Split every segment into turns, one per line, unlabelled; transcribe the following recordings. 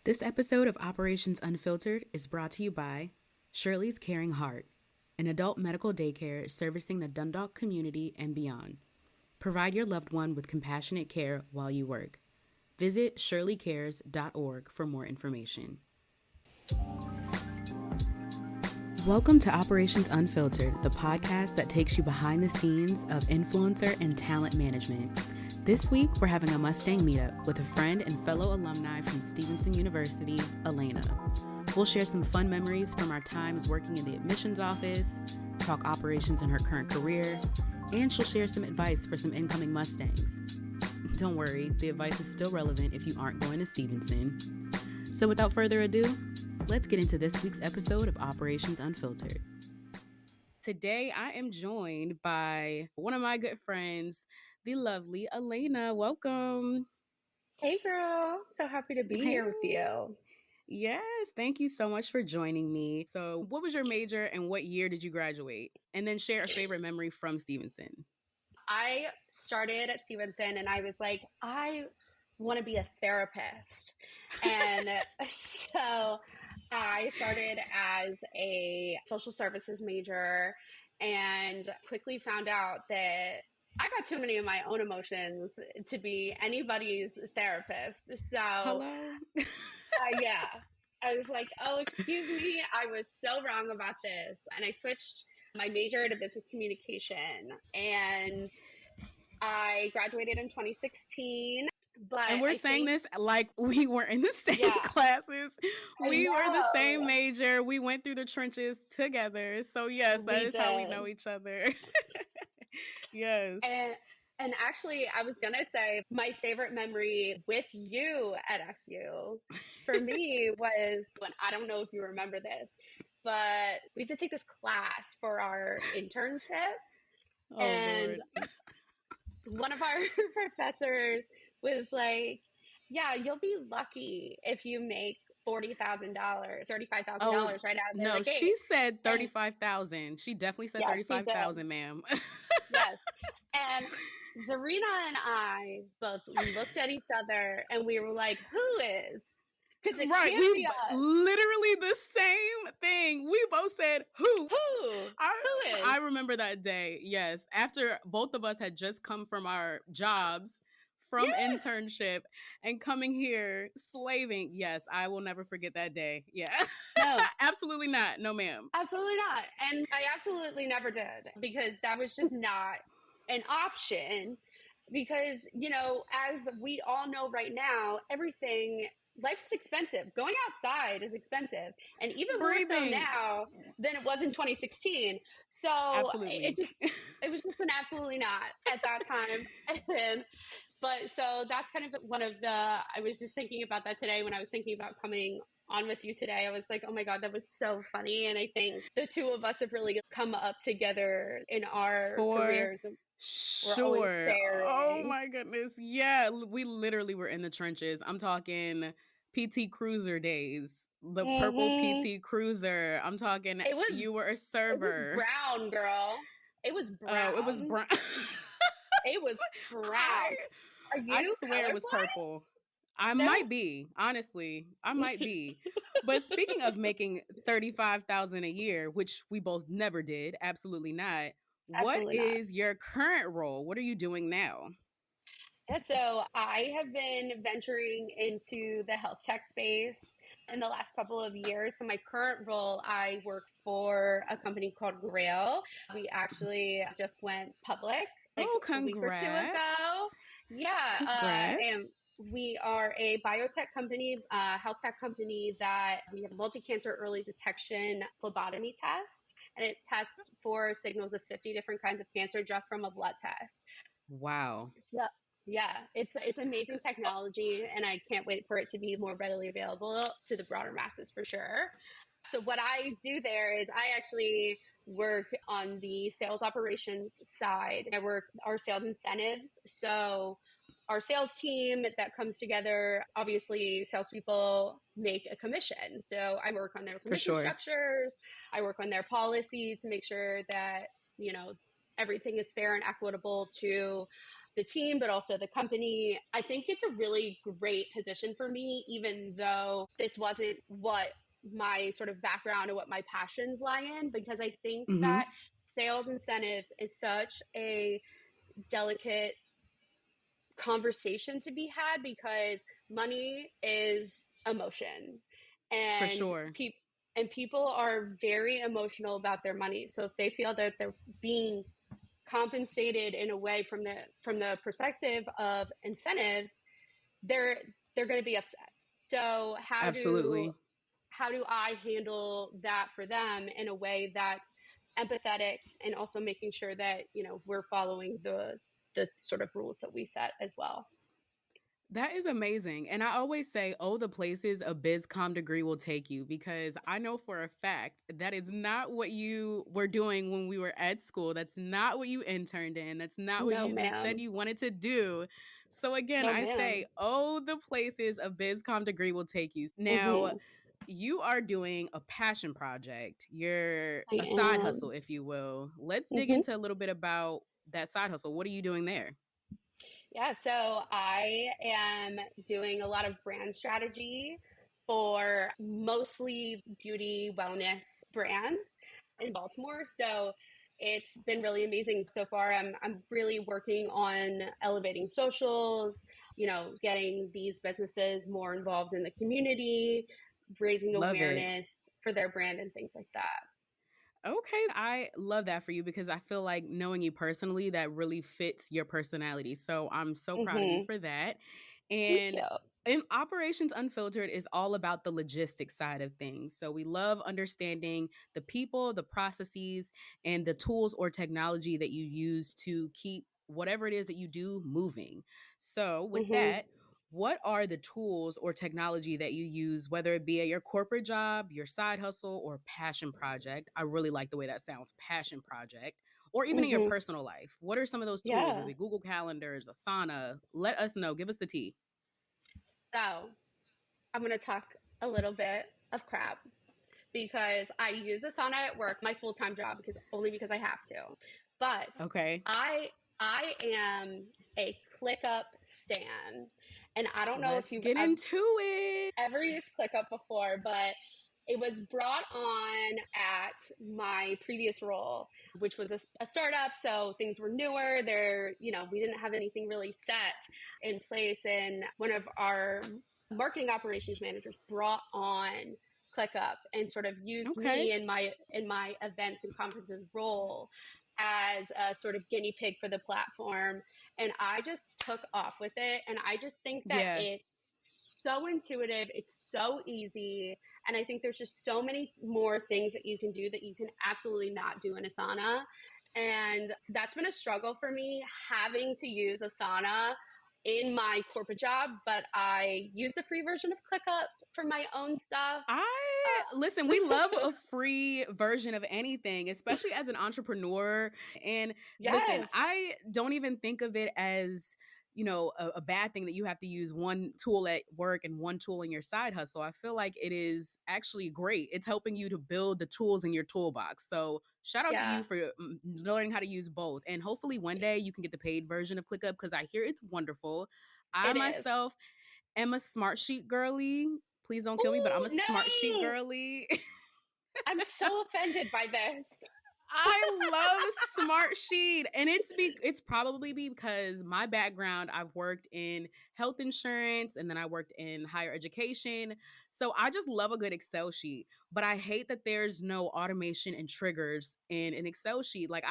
This episode of Operations Unfiltered is brought to you by Shirley's Caring Heart, an adult medical daycare servicing the Dundalk community and beyond. Provide your loved one with compassionate care while you work. Visit shirleycares.org for more information. Welcome to Operations Unfiltered, the podcast that takes you behind the scenes of influencer and talent management. This week, we're having a Mustang Meetup with a friend and fellow alumni from Stevenson University, Alaina. We'll share some fun memories from our times working in the admissions office, talk operations in her current career, and she'll share some advice for some incoming Mustangs. Don't worry, the advice is still relevant if you aren't going to Stevenson. So without further ado, let's get into this week's episode of Operations Unfiltered. Today, I am joined by one of my good friends, the lovely Alaina. Welcome.
Hey girl, so happy to be here with you.
Yes, thank you so much for joining me. So what was your major and what year did you graduate? And then share a favorite memory from Stevenson.
I started at Stevenson and I was like, I want to be a therapist. And so I started as a social services major and quickly found out that I got too many of my own emotions to be anybody's therapist. So
Hello.
yeah, I was like, oh, excuse me. I was so wrong about this. And I switched my major to business communication and I graduated in 2016. But
And we're saying this like we were in the same classes. We were the same major. We went through the trenches together. So yes, that is how we know each other. Yes.
And actually, I was going to say my favorite memory with you at SU for me was when, I don't know if you remember this, but we did take this class for our internship.
Oh,
and
Lord.
One of our professors was like, yeah, you'll be lucky if you make $40,000, $35,000 right out of the gate.
She said 35,000. She definitely said 35,000, ma'am.
Yes. And Zuryna and I both looked at each other and we were like, who is? Because it can't be us.
Literally the same thing. We both said, who?
Who is?
I remember that day. Yes. After both of us had just come from our jobs, from internship and coming here slaving. Yes, I will never forget that day. Yeah. No. Absolutely not. No, ma'am.
Absolutely not. And I absolutely never did because that was just not an option. Because, you know, as we all know right now, life's expensive. Going outside is expensive. And even more so now than it was in 2016. So it was just an absolutely not at that time. But so that's kind of one of I was just thinking about that today when I was thinking about coming on with you today. I was like, oh my God, that was so funny. And I think the two of us have really come up together in our careers.
Sure. Oh my goodness. Yeah, we literally were in the trenches. I'm talking PT Cruiser days. The purple PT Cruiser. I'm talking you were a server.
It was brown, girl. It was brown.
It was brown.
It was brown. Are you
I swear it was purple. I might be, honestly. I might be. But speaking of making $35,000 a year, which we both never did, absolutely not. What is your current role? What are you doing now?
Yeah, so I have been venturing into the health tech space in the last couple of years. So my current role, I work for a company called Grail. We actually just went public a week or two ago. Yeah. And we are a biotech company, health tech company that we have a multi-cancer early detection phlebotomy test. And it tests for signals of 50 different kinds of cancer just from a blood test.
Wow.
So, yeah, it's amazing technology, and I can't wait for it to be more readily available to the broader masses for sure. So what I do there is I actually work on the sales operations side. I work our sales incentives. So our sales team that comes together, obviously salespeople make a commission. So I work on their commission structures. I work on their policy to make sure that, you know, everything is fair and equitable to the team, but also the company. I think it's a really great position for me, even though this wasn't what my sort of background or what my passions lie in, because I think
Mm-hmm.
that sales incentives is such a delicate conversation to be had because money is emotion,
For
and
sure.
people are very emotional about their money. So if they feel that they're being compensated in a way from the perspective of incentives, they're they're going to be upset. So
Absolutely.
how do I handle that for them in a way that's empathetic, and also making sure that, we're following the sort of rules that we set as well.
That is amazing. And I always say, oh, the places a BizCom degree will take you, because I know for a fact that is not what you were doing when we were at school. That's not what you interned in. That's not what
No,
you even said
ma'am.
you wanted to do. So again,
No,
I say,
ma'am.
oh, the places a BizCom degree will take you. Now,
Mm-hmm.
you are doing a passion project. You're
I
a side hustle,
am.
if you will. Let's dig
Mm-hmm.
into a little bit about that side hustle. What are you doing there?
Yeah, so I am doing a lot of brand strategy for mostly beauty wellness brands in Baltimore. So it's been really amazing so far. I'm really working on elevating socials, getting these businesses more involved in the community, raising
Love it.
awareness for their brand and things like that.
Okay, I love that for you, because I feel like knowing you personally, that really fits your personality. So I'm so proud of you
Mm-hmm.
for that.
Thank
And
you.
in Operations Unfiltered is all about the logistics side of things. So we love understanding the people, the processes, and the tools or technology that you use to keep whatever it is that you do moving. So with
Mm-hmm.
that, what are the tools or technology that you use, whether it be at your corporate job, your side hustle, or passion project? I really like the way that sounds, passion project, or even in your
Mm-hmm.
personal life. What are some of those tools? Is
Yeah.
it Google Calendars, Asana? Let us know. Give us the tea.
So I'm going to talk a little bit of crap because I use Asana at work, my full time job, because I have to. But
Okay,
I I am a ClickUp stan, and I don't know if
let's
you've
get into it.
ever used ClickUp before, but it was brought on at my previous role, which was a startup. So things were newer. We didn't have anything really set in place. And one of our marketing operations managers brought on ClickUp and sort of used
Okay.
me in my events and conferences role as a sort of guinea pig for the platform. And I just took off with it. And I just think that
Yeah.
it's so intuitive, it's so easy, and I think there's just so many more things that you can do that you can absolutely not do in Asana. And so that's been a struggle for me, having to use Asana in my corporate job, but I use the free version of ClickUp for my own stuff.
I listen, we love a free version of anything, especially as an entrepreneur. And listen,
Yes,
I don't even think of it as, a bad thing that you have to use one tool at work and one tool in your side hustle. I feel like it is actually great. It's helping you to build the tools in your toolbox. So shout out to
yeah,
you for learning how to use both. And hopefully one day you can get the paid version of ClickUp, because I hear it's wonderful. I
it is.
myself am a smart sheet girly. Please don't kill me, but I'm
Oh
a smart sheet
no,
girly.
I'm so offended by this.
I love Smartsheet, and it's probably because my background, I've worked in health insurance and then I worked in higher education. So I just love a good Excel sheet, but I hate that there's no automation and triggers in an Excel sheet. Like,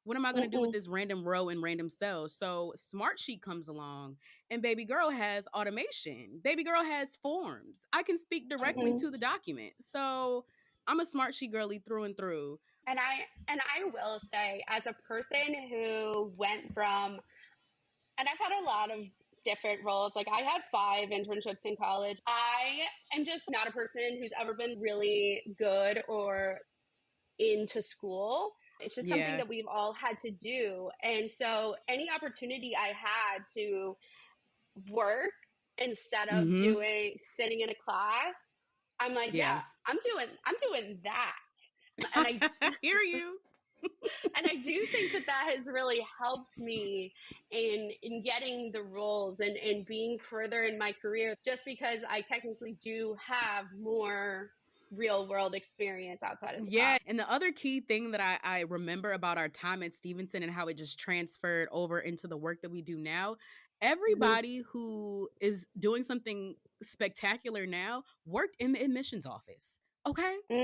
what am I going to do with
Mm-mm,
this random row and random cells? So Smartsheet comes along, and baby girl has automation. Baby girl has forms. I can speak directly
mm-mm.
to the document. So I'm a Smartsheet girly through and through.
And I will say, as a person who went from, and I've had a lot of different roles. Like, I had 5 internships in college. I am just not a person who's ever been really good or into school. It's just something
Yeah.
that we've all had to do. And so any opportunity I had to work instead of
Mhm.
doing sitting in a class, I'm like,
Yeah.
yeah, I'm doing that. And
I hear you.
And I do think that has really helped me in getting the roles and being further in my career, just because I technically do have more real world experience outside of the
Yeah.
class.
And the other key thing that I remember about our time at Stevenson and how it just transferred over into the work that we do now,
Mm-hmm.
everybody who is doing something spectacular now worked in the admissions office. Okay. Either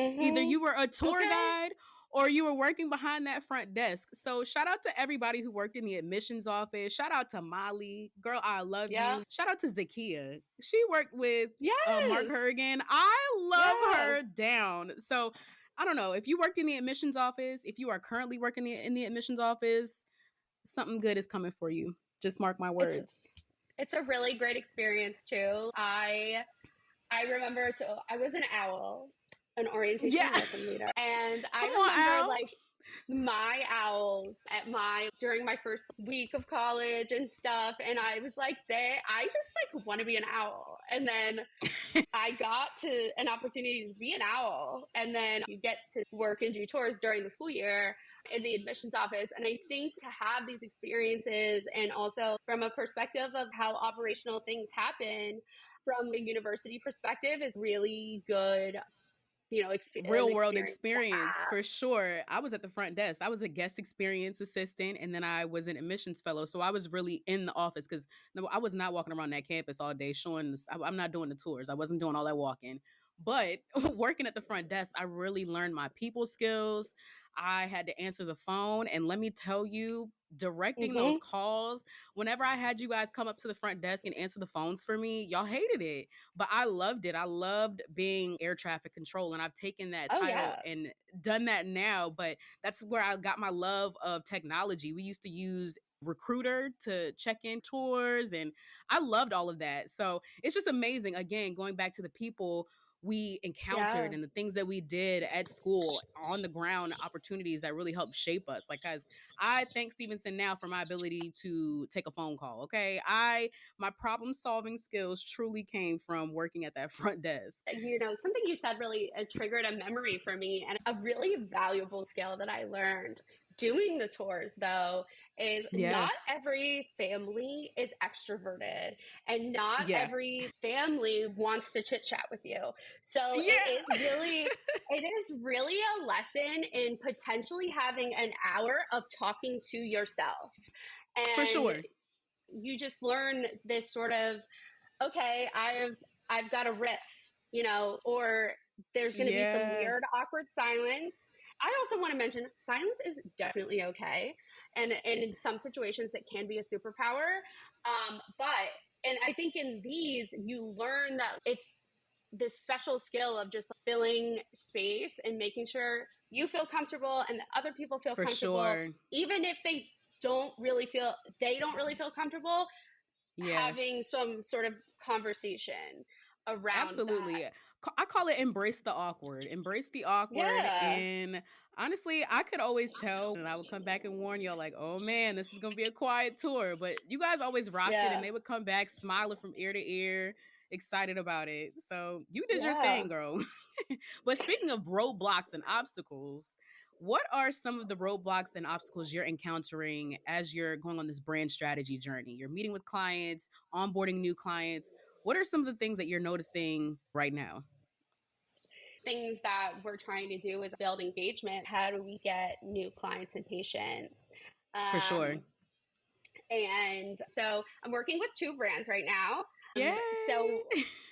Mm-hmm.
you were a tour
Okay.
guide or you were working behind that front desk. So shout out to everybody who worked in the admissions office. Shout out to Molly. Girl, I love
Yeah.
you. Shout out to Zakia. She worked with Mark
Yes.
Herrigan. I love
Yeah.
her down. So I don't know if you worked in the admissions office, if you are currently working in the admissions office, something good is coming for you. Just mark my
It's
words.
it's a really great experience too. I remember, so I was an owl, an orientation
Yeah.
and welcome leader. And I
Come on,
remember
Al.
like my owls at during my first week of college and stuff. And I was like, I just like want to be an owl. And then I got to an opportunity to be an owl. And then you get to work and do tours during the school year in the admissions office. And I think to have these experiences, and also from a perspective of how operational things happen from a university perspective, is really good, an
Real world
experience to
experience
have.
for sure. I was at the front desk. I was a guest experience assistant, and then I was an admissions fellow. So I was really in the office because no, I was not walking around that campus all day showing this. I'm not doing the tours. I wasn't doing all that walking. But working at the front desk, I really learned my people skills. I had to answer the phone. And let me tell you, directing those
Mm-hmm.
calls, whenever I had you guys come up to the front desk and answer the phones for me, y'all hated it. But I loved it. I loved being air traffic control. And I've taken that
Oh,
title
yeah.
and done that now. But that's where I got my love of technology. We used to use Recruiter to check in tours, and I loved all of that. So it's just amazing. Again, going back to the people we
Yeah.
encountered and the things that we did at school on the ground, opportunities that really helped shape us. Like, guys, I thank Stevenson now for my ability to take a phone call. Okay. My problem solving skills truly came from working at that front desk.
Something you said really triggered a memory for me, and a really valuable skill that I learned doing the tours, though, is
Yeah.
not every family is extroverted, and not
Yeah.
every family wants to chit chat with you. So
Yeah.
it is really a lesson in potentially having an hour of talking to yourself.
For
And
sure.
you just learn this sort of, okay, I've got a riff, or there's going to be some
Yeah.
weird, awkward silence. I also want to mention silence is definitely okay, and in some situations it can be a superpower. And I think in these you learn that it's this special skill of just filling space and making sure you feel comfortable and that other people feel
For
comfortable,
sure.
even if they don't really feel comfortable,
Yeah.
having some sort of conversation around that.
Absolutely. I call it embrace the awkward. Embrace the awkward.
Yeah.
And honestly, I could always tell, and I would come back and warn y'all, like, oh man, this is going to be a quiet tour. But you guys always rocked it, and
Yeah.
they would come back smiling from ear to ear, excited about it. So you did your
Yeah.
thing, girl. But speaking of roadblocks and obstacles, what are some of the roadblocks and obstacles you're encountering as you're going on this brand strategy journey? You're meeting with clients, onboarding new clients. What are some of the things that you're noticing right now?
Things that we're trying to do is build engagement. How do we get new clients and patients?
For sure.
Um, and so I'm working with two brands right now.
Yay!
So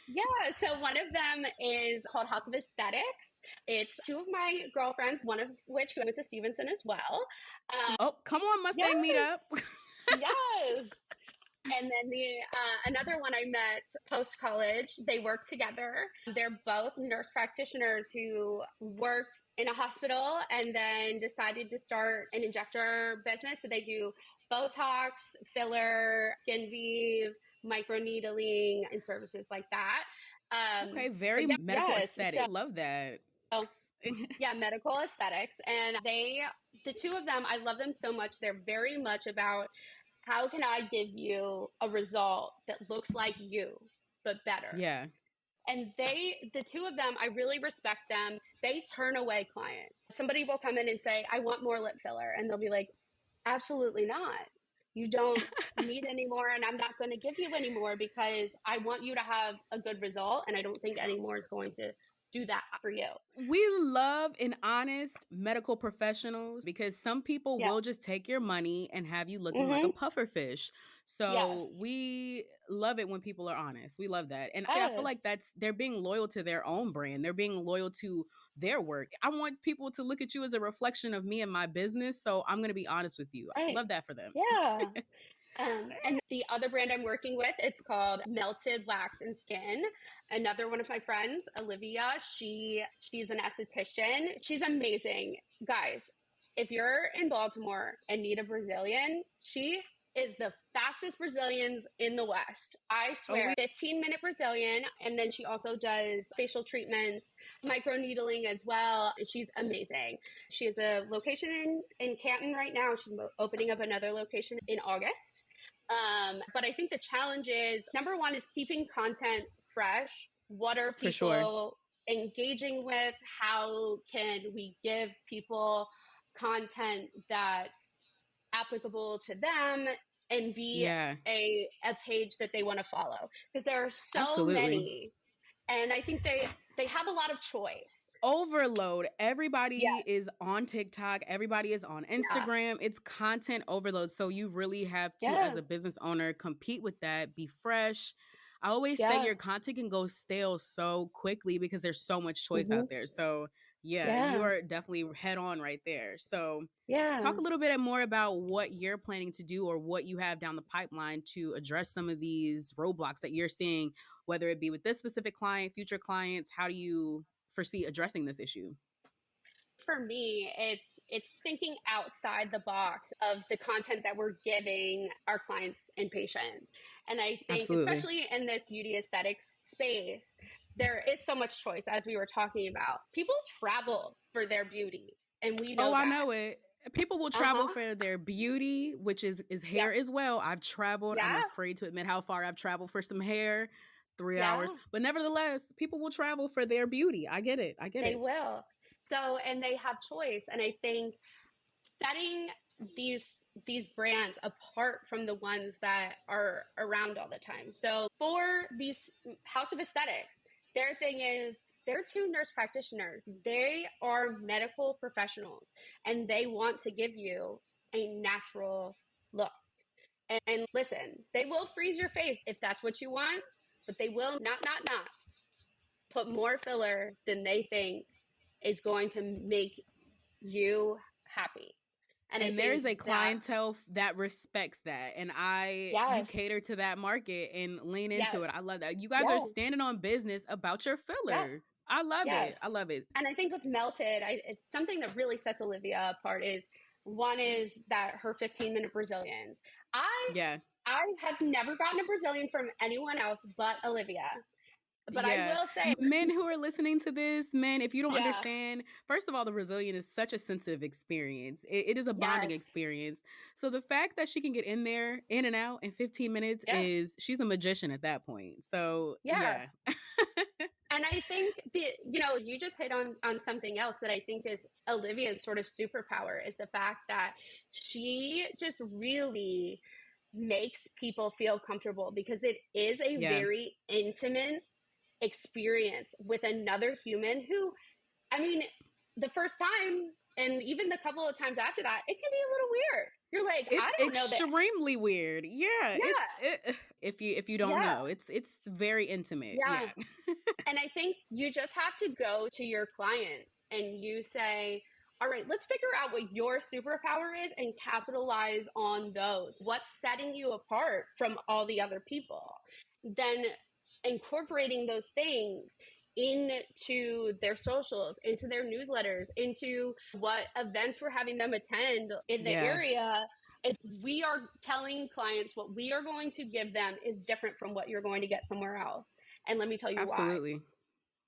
yeah, so one of them is called House of Aesthetics. It's two of my girlfriends, one of which went to Stevenson as well.
Oh, come on, Mustang Meetup.
Yes, yes. And then another one I met post college. They work together. They're both nurse practitioners who worked in a hospital and then decided to start an injector business. So they do Botox, filler, skin weave, microneedling, and services like that.
Okay,
But
very
yeah,
medical
yes.
aesthetic. Love that.
So yeah, medical aesthetics. And the two of them, I love them so much. They're very much about, how can I give you a result that looks like you, but better?
Yeah.
And the two of them, I really respect them. They turn away clients. Somebody will come in and say, I want more lip filler. And they'll be like, absolutely not. You don't need any more, and I'm not going to give you any more because I want you to have a good result. And I don't think any more is going to do that for you.
We love and honest medical professionals because some people
Yeah.
will just take your money and have you looking like a
Mm-hmm.
puffer fish. So
Yes.
we love it when people are honest. We love that. And I feel like
Yes.
they're being loyal to their own brand. They're being loyal to their work. I want people to look at you as a reflection of me and my business. So I'm going to be honest with you. I
Right.
love that for them.
Yeah. And the other brand I'm working with, it's called Melted Wax and Skin. Another one of my friends, Olivia, she's an esthetician. She's amazing. Guys, if you're in Baltimore and need a Brazilian, she is the fastest Brazilians in the West. I swear, 15-minute Brazilian. And then she also does facial treatments, micro needling as well. She's amazing. She has a location in Canton right now. She's opening up another location in August. But I think the challenge is, number one is keeping content fresh. What are people engaging with? How can we give people content that's applicable to them and be a page that they want to follow? Because there are so many. And I think they have a lot of choice.
Overload. Everybody is on TikTok. Everybody is on Instagram. It's content overload. So you really have to, as a business owner, compete with that, be fresh. I always say your content can go stale so quickly because there's so much choice out there. So you are definitely head on right there. So talk a little bit more about what you're planning to do or what you have down the pipeline to address some of these roadblocks that you're seeing, whether it be with this specific client, future clients. How do you foresee addressing this issue?
For me, it's thinking outside the box of the content that we're giving our clients and patients. And I think, especially in this beauty aesthetics space, there is so much choice, as we were talking about. People travel for their beauty, and we know that.
I know it. People will travel for their beauty, which is hair as well. I've traveled. I'm afraid to admit how far I've traveled for some hair, 3 hours. But nevertheless, people will travel for their beauty. I get it.
They will. So, and they have choice. And I think setting these brands apart from the ones that are around all the time. So for these House of Aesthetics, their thing is they're two nurse practitioners. They are medical professionals, and they want to give you a natural look. And listen, they will freeze your face if that's what you want, but they will not put more filler than they think is going to make you happy.
And there is a clientele that respects that. And you cater to that market and lean into it. I love that. You guys are standing on business about your filler. I love it. I love it.
And I think with Melted, it's something that really sets Olivia apart is one is that her 15-minute Brazilians. I have never gotten a Brazilian from anyone else but Olivia. But I will say,
men who are listening to this, if you don't understand, first of all, the Brazilian is such a sensitive experience. It is a bonding experience. So the fact that she can get in there, in and out in 15 minutes she's a magician at that point. So
And I think you just hit on something else that I think is Olivia's sort of superpower is the fact that she just really makes people feel comfortable because it is a very intimate experience with another human who, I mean, the first time and even the couple of times after that, it can be a little weird. You're like, I don't know that.
It's extremely weird. If you don't know, it's very intimate.
And I think you just have to go to your clients and you say, all right, let's figure out what your superpower is and capitalize on those. What's setting you apart from all the other people? Then incorporating those things into their socials, into their newsletters, into what events we're having them attend in the area. We are telling clients what we are going to give them is different from what you're going to get somewhere else. And let me tell you why.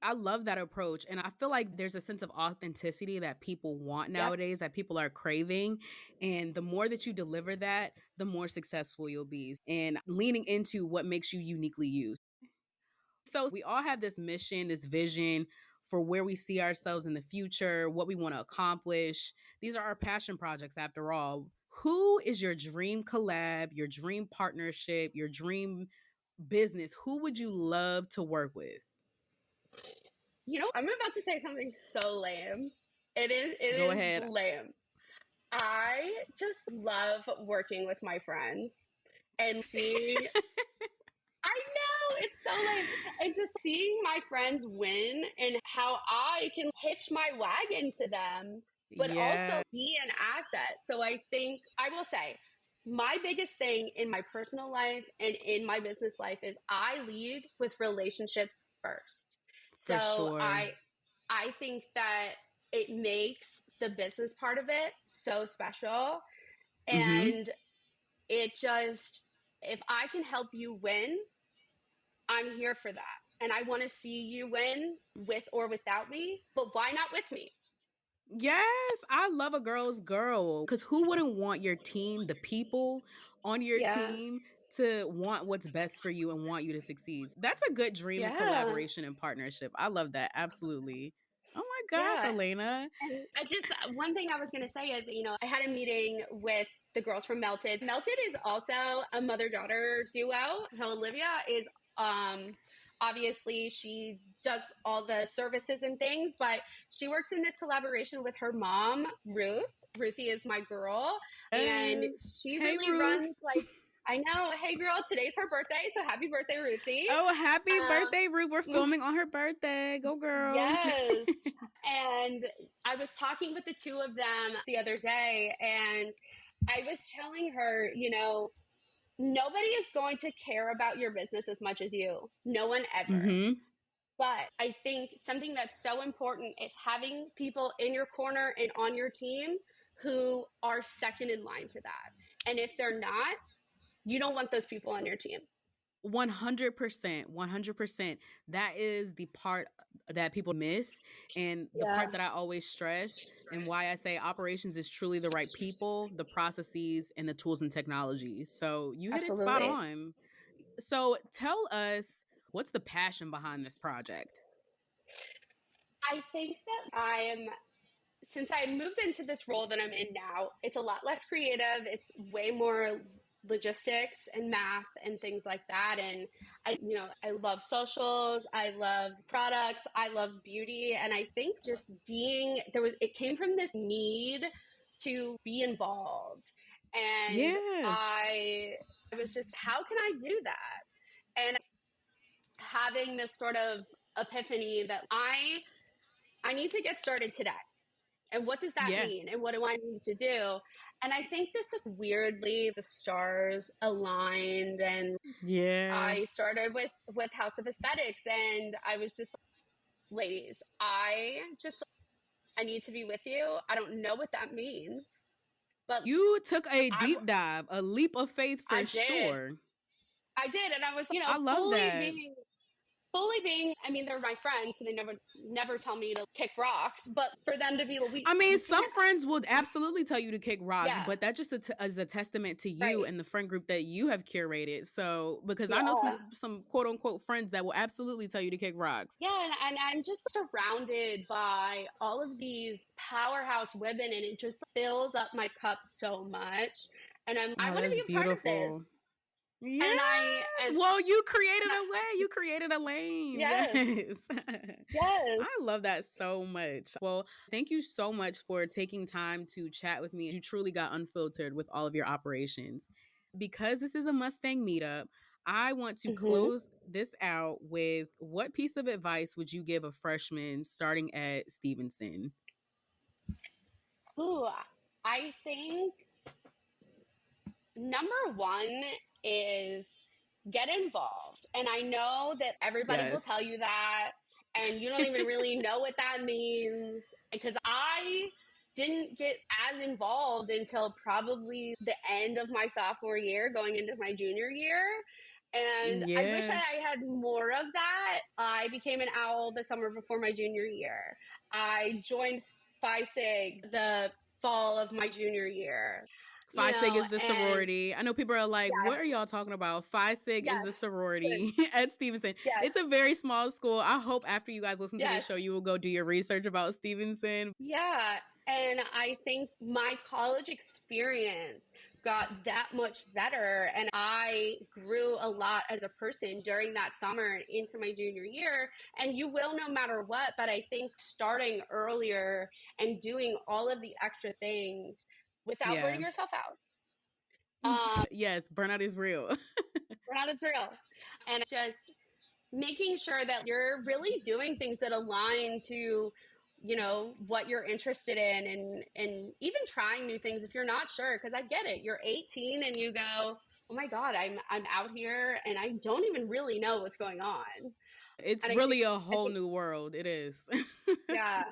I love that approach. And I feel like there's a sense of authenticity that people want nowadays, that people are craving. And the more that you deliver that, the more successful you'll be. And leaning into what makes you uniquely you. So we all have this mission, this vision for where we see ourselves in the future, what we want to accomplish. These are our passion projects after all. Who is your dream collab, your dream partnership, your dream business? Who would you love to work with?
I'm about to say something so lame. It
Go
is
ahead.
lame. I just love working with my friends and seeing I know, it's so lame. And just seeing my friends win and how I can hitch my wagon to them, but also
Yeah,
be an asset. So I think I will say my biggest thing in my personal life and in my business life is I lead with relationships first.
for
So
sure.
I think that it makes the business part of it so special.
Mm-hmm.
And it just, if I can help you win, I'm here for that. And I want to see you win with or without me, but why not with me?
Yes, I love a girl's girl. Because who wouldn't want your team, the people on your
Yeah.
team, to want what's best for you and want you to succeed? That's a good dream
Yeah.
collaboration and partnership. I love that. Absolutely. Oh my gosh,
Yeah.
Alaina.
And one thing I was going to say is, I had a meeting with the girls from Melted. Melted is also a mother daughter duo. So Olivia is, obviously, she does all the services and things, but she works in this collaboration with her mom, Ruth. Ruthie is my girl. And
Yes.
she
Hey,
really
Ruth.
runs like, I know, hey girl, today's her birthday. So happy birthday, Ruthie.
Oh, happy
Um,
birthday, Ruth. We're filming on her birthday. Go, girl.
yes. And I was talking with the two of them the other day, and I was telling her, nobody is going to care about your business as much as you. No one ever.
Mm-hmm.
But I think something that's so important is having people in your corner and on your team who are second in line to that. And if they're not, you don't want those people on your team.
100%. 100%. That is the part that people miss. And the
Yeah,
part that I always stress, and why I say operations is truly the right people, the processes, and the tools and technologies. So you hit it spot
absolutely.
on. So tell us, what's the passion behind this project?
I think that since I moved into this role that I'm in now, it's a lot less creative. It's way more logistics and math and things like that. And I love socials. I love products. I love beauty. And I think just it came from this need to be involved. And
Yeah.
I was just, how can I do that? And having this sort of epiphany that I need to get started today. And what does that
Yeah.
mean? And what do I need to do? And I think this just weirdly the stars aligned, and
Yeah.
I started with House of Aesthetics, and I was just like, ladies, I need to be with you. I don't know what that means, but
You took a
I
deep dive, a leap of faith
I
for
did.
sure.
I did, and I was,
I love that.
fully being, I mean, they're my friends, so they never tell me to kick rocks, but for them to be like,
I mean,
we
some
can't,
friends would absolutely tell you to kick rocks,
yeah,
but that just is a testament to you
right,
and the friend group that you have curated. So, because I know
yeah.
some quote unquote friends that will absolutely tell you to kick rocks.
Yeah, and I'm just surrounded by all of these powerhouse women, and it just fills up my cup so much. And I
Oh,
want to
that's
be a part of
beautiful.
this.
Yes.
And
Well, you created a way. You created a lane.
yes,
Yes. I
yes.
love that so much. Well, thank you so much for taking time to chat with me. You truly got unfiltered with all of your operations. Because this is a Mustang meetup, I want to
Hmm.
close this out with, what piece of advice would you give a freshman starting at Stevenson?
Ooh, I think number one is get involved. And I know that everybody will tell
Yes.
you that, and you don't even really know what that means. Because I didn't get as involved until probably the end of my sophomore year, going into my junior year. And I wish
Yeah.
I had more of that. I became an owl the summer before my junior year. I joined Phi Sig the fall of my junior year. you
Phi Sig
know,
is the
and
sorority. I know people are like, what are
yes,
y'all talking about? Phi Sig is the
yes,
sorority at Stevenson. It's a
yes,
very small school. I hope after you guys listen to this show,
yes.
you will go do your research about Stevenson.
Yeah. And I think my college experience got that much better. And I grew a lot as a person during that summer and into my junior year. And you will no matter what. But I think starting earlier and doing all of the extra things without
Yeah.
burning yourself out.
Yes, burnout is real.
Burnout is real. And just making sure that you're really doing things that align to what you're interested in, and even trying new things if you're not sure, because I get it, you're 18 and you go, oh my god, I'm out here and I don't even really know what's going on.
It's
And
really a
I
whole
think
new world. It is.
yeah,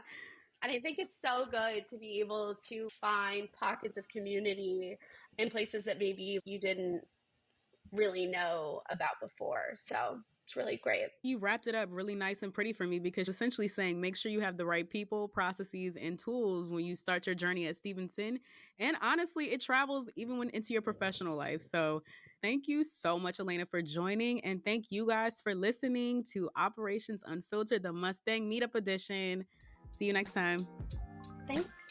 and I think it's so good to be able to find pockets of community in places that maybe you didn't really know about before, so it's really great.
You wrapped it up really nice and pretty for me, because essentially saying make sure you have the right people, processes, and tools when you start your journey at Stevenson. And honestly, it travels even when into your professional life. So thank you so much, Alaina, for joining. And thank you guys for listening to Operations Unfiltered, the Mustang Meetup edition. See you next time.
Thanks.